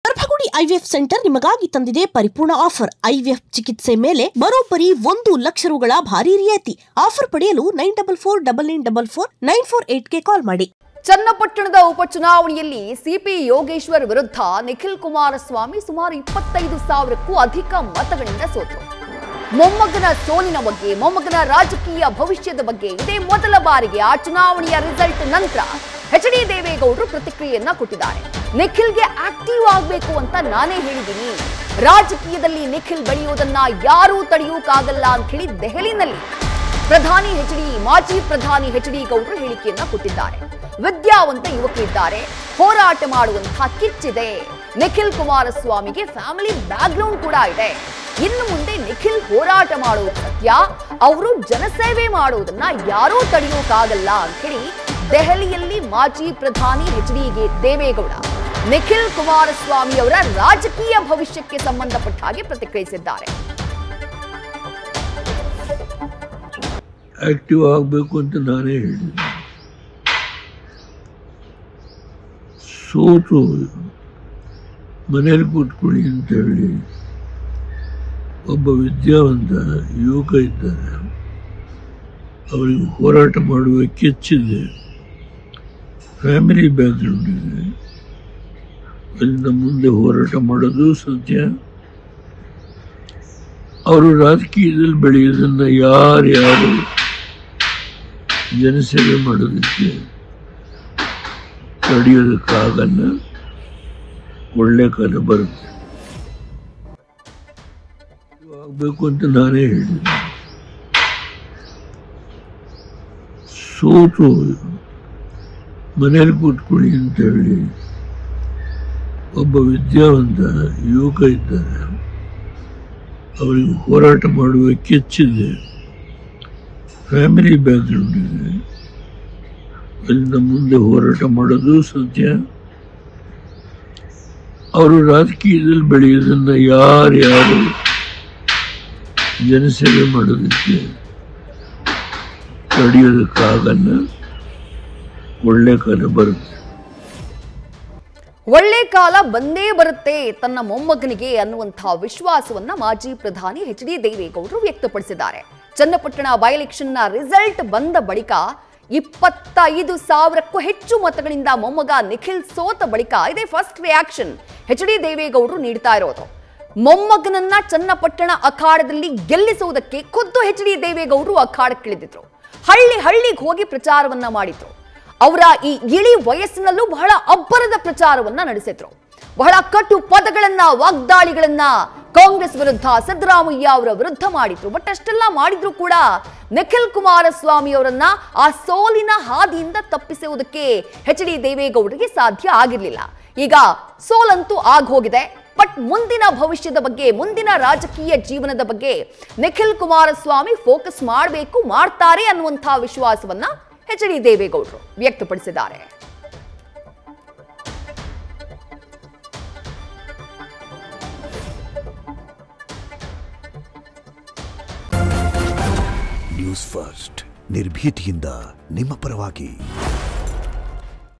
ಗರ್ಭಗುಡಿ IVF centre ನಿಮಗಾಗಿ ತಂದಿದೆ ಪರಿಪೂರ್ಣ ಆಫರ್. ಐವಿಎಫ್ ಚಿಕಿತ್ಸೆ ಮೇಲೆ ಬರೋಬ್ಬರಿ 1 ಲಕ್ಷ ರುಗಳ ಭಾರಿ ರಿಯಾಯಿತಿ. ಆಫರ್ ಪಡೆಯಲು 9449449448ಗೆ ಕಾಲ್ ಮಾಡಿ. ಚನ್ನಪಟ್ಟಣದ ಉಪಚುನಾವಣೆಯಲ್ಲಿ ಸಿಪಿ ಯೋಗೇಶ್ವರ್ ವಿರುದ್ಧ ನಿಖಿಲ್ ಕುಮಾರಸ್ವಾಮಿ ಸುಮಾರು 25,000ಕ್ಕೂ ಅಧಿಕ ಮತಗಳಿಂದ ಸೋತರು. ಮೊಮ್ಮಗನ ಸೋಲಿನ ಬಗ್ಗೆ, ಮೊಮ್ಮಗನ ರಾಜಕೀಯ ಭವಿಷ್ಯದ ಬಗ್ಗೆ ಇದೇ ಮೊದಲ ಬಾರಿಗೆ ಆ ಚುನಾವಣೆಯ ರಿಸಲ್ಟ್ ನಂತರ ಎಚ್.ಡಿ. ದೇವೇಗೌಡರು ಪ್ರತಿಕ್ರಿಯೆಯನ್ನ ಕೊಟ್ಟಿದ್ದಾರೆ. ನಿಖಿಲ್ಗೆ ಆಕ್ಟಿವ್ ಆಗಬೇಕು ಅಂತ ನಾನೇ ಹೇಳಿದ್ದೀನಿ. ರಾಜಕೀಯದಲ್ಲಿ ನಿಖಿಲ್ ಬೆಳೆಯುವುದನ್ನ ಯಾರೂ ತಡೆಯೋಕ್ಕಾಗಲ್ಲ ಅಂತ ಹೇಳಿ ದೆಹಲಿನಲ್ಲಿ ಮಾಜಿ ಪ್ರಧಾನಿ ಎಚ್.ಡಿ. ಗೌಡರು ಹೇಳಿಕೆಯನ್ನ ಕೊಟ್ಟಿದ್ದಾರೆ. ವಿದ್ಯಾವಂತ ಯುವಕರಿದ್ದಾರೆ, ಹೋರಾಟ ಮಾಡುವಂತಹ ಕಿಚ್ಚಿದೆ. ನಿಖಿಲ್ ಕುಮಾರಸ್ವಾಮಿಗೆ ಫ್ಯಾಮಿಲಿ ಬ್ಯಾಕ್ಗ್ರೌಂಡ್ ಕೂಡ ಇದೆ. ಇನ್ನು ಮುಂದೆ ನಿಖಿಲ್ ಹೋರಾಟ ಮಾಡುವುದು ಸತ್ಯ, ಅವರು ಜನಸೇವೆ ಮಾಡುವುದನ್ನ ಯಾರೂ ತಡೆಯೋಕ್ಕಾಗಲ್ಲ ಅಂತ ಹೇಳಿ ದೆಹಲಿಯಲ್ಲಿ ಮಾಜಿ ಪ್ರಧಾನಿ ಎಚ್.ಡಿ. ದೇವೇಗೌಡ ನಿಖಿಲ್ ಕುಮಾರಸ್ವಾಮಿ ಅವರ ರಾಜಕೀಯ ಭವಿಷ್ಯಕ್ಕೆ ಸಂಬಂಧಪಟ್ಟ ಹಾಗೆ ಪ್ರತಿಕ್ರಿಯಿಸಿದ್ದಾರೆ. ಆಕ್ಟಿವ್ ಆಗಬೇಕು ಅಂತ ನಾನೇ ಹೇಳಿದೆ. ಸೋತು ಮನೇಲಿ ಕೂತ್ಕೊಳ್ಳಿ ಅಂತ ಹೇಳಿ ಒಬ್ಬ ವಿದ್ಯಾವಂತ ಯುವಕ ಇದ್ದಾರೆ, ಅವರಿಗೆ ಹೋರಾಟ ಮಾಡುವ ಕಿಚ್ಚಿದೆ, ಫ್ಯಾಮಿಲಿ ಬ್ಯಾಕ್ಗ್ರೌಂಡ್ ಇದೆ, ಅದರಿಂದ ಮುಂದೆ ಹೋರಾಟ ಮಾಡೋದು ಸತ್ಯ. ಅವರು ರಾಜಕೀಯದಲ್ಲಿ ಬೆಳೆಯೋದನ್ನು ಯಾರ್ಯಾರು ಜನಸೇವೆ ಮಾಡೋದಕ್ಕೆ ತಡೆಯೋದಕ್ಕಾಗಲ್ಲ. ಒಳ್ಳೆ ಕಾಲ ಬರುತ್ತೆ. ಆಗಬೇಕು ಅಂತ ನಾನೇ ಹೇಳಿದೆ. ಸೋತು ಮನೇಲಿ ಕೂತ್ಕೊಳ್ಳಿ ಅಂತ ಹೇಳಿ ಒಬ್ಬ ವಿದ್ಯಾವಂತ ಯುವಕ ಇದ್ದಾರೆ, ಅವರಿಗೆ ಹೋರಾಟ ಮಾಡುವ ಕಿಚ್ಚಿದೆ, ಫ್ಯಾಮಿಲಿ ಬ್ಯಾಕ್ಗ್ರೌಂಡ್ ಇದೆ, ಅದರಿಂದ ಮುಂದೆ ಹೋರಾಟ ಮಾಡೋದು ಸತ್ಯ. ಅವರು ರಾಜಕೀಯದಲ್ಲಿ ಬೆಳೆಯೋದನ್ನು ಯಾರ್ಯಾರು ಜನಸೇವೆ ಮಾಡೋದಕ್ಕೆ ತಡೆಯೋದಕ್ಕಾಗಲ್ಲ. ಒಳ್ಳೆ ಕಾಲ ಬರುತ್ತೆ. ಒಳ್ಳೆ ಕಾಲ ಬಂದೇ ಬರುತ್ತೆ ತನ್ನ ಮೊಮ್ಮಗನಿಗೆ ಅನ್ನುವಂತಹ ವಿಶ್ವಾಸವನ್ನ ಮಾಜಿ ಪ್ರಧಾನಿ ಎಚ್.ಡಿ. ದೇವೇಗೌಡರು ವ್ಯಕ್ತಪಡಿಸಿದ್ದಾರೆ. ಚನ್ನಪಟ್ಟಣ ಬೈ ಎಲೆಕ್ಷನ್ನ ರಿಸಲ್ಟ್ ಬಂದ ಬಳಿಕ 25,000ಕ್ಕೂ ಹೆಚ್ಚು ಮತಗಳಿಂದ ಮೊಮ್ಮಗ ನಿಖಿಲ್ ಸೋತ ಬಳಿಕ ಇದೇ ಫಸ್ಟ್ ರಿಯಾಕ್ಷನ್ ಎಚ್.ಡಿ. ದೇವೇಗೌಡರು ನೀಡ್ತಾ ಇರೋದು. ಮೊಮ್ಮಗನನ್ನ ಚನ್ನಪಟ್ಟಣ ಅಖಾಡದಲ್ಲಿ ಗೆಲ್ಲಿಸುವುದಕ್ಕೆ ಖುದ್ದು ಎಚ್.ಡಿ. ದೇವೇಗೌಡರು ಅಖಾಡಕ್ಕಿಳಿದಿದ್ರು. ಹಳ್ಳಿಗೆ ಹೋಗಿ ಪ್ರಚಾರವನ್ನ ಮಾಡಿದ್ರು. ಅವರ ಈ ಇಳಿ ವಯಸ್ಸಿನಲ್ಲೂ ಬಹಳ ಅಬ್ಬರದ ಪ್ರಚಾರವನ್ನ ನಡೆಸಿದ್ರು. ಬಹಳ ಕಟು ಪದಗಳನ್ನ, ವಾಗ್ದಾಳಿಗಳನ್ನ ಕಾಂಗ್ರೆಸ್ ವಿರುದ್ಧ, ಸಿದ್ದರಾಮಯ್ಯ ಅವರ ವಿರುದ್ಧ ಮಾಡಿದ್ರು. ಬಟ್ ಅಷ್ಟೆಲ್ಲ ಮಾಡಿದ್ರು ಕೂಡ ನಿಖಿಲ್ ಕುಮಾರಸ್ವಾಮಿ ಅವರನ್ನ ಆ ಸೋಲಿನ ಹಾದಿಯಿಂದ ತಪ್ಪಿಸುವುದಕ್ಕೆ ಎಚ್.ಡಿ. ದೇವೇಗೌಡರಿಗೆ ಸಾಧ್ಯ ಆಗಿರ್ಲಿಲ್ಲ. ಈಗ ಸೋಲಂತೂ ಆಗೋಗಿದೆ. ಬಟ್ ಮುಂದಿನ ಭವಿಷ್ಯದ ಬಗ್ಗೆ, ಮುಂದಿನ ರಾಜಕೀಯ ಜೀವನದ ಬಗ್ಗೆ ನಿಖಿಲ್ ಕುಮಾರಸ್ವಾಮಿ ಫೋಕಸ್ ಮಾಡ್ತಾರೆ ಅನ್ನುವಂತಹ ವಿಶ್ವಾಸವನ್ನ ಎಚ್.ಡಿ. ದೇವೇಗೌಡರು ವ್ಯಕ್ತಪಡಿಸಿದ್ದಾರೆ. ನ್ಯೂಸ್ ಫಸ್ಟ್ ನಿರ್ಭೀತಿಯಿಂದ ನಿಮ್ಮ ಪರವಾಗಿ.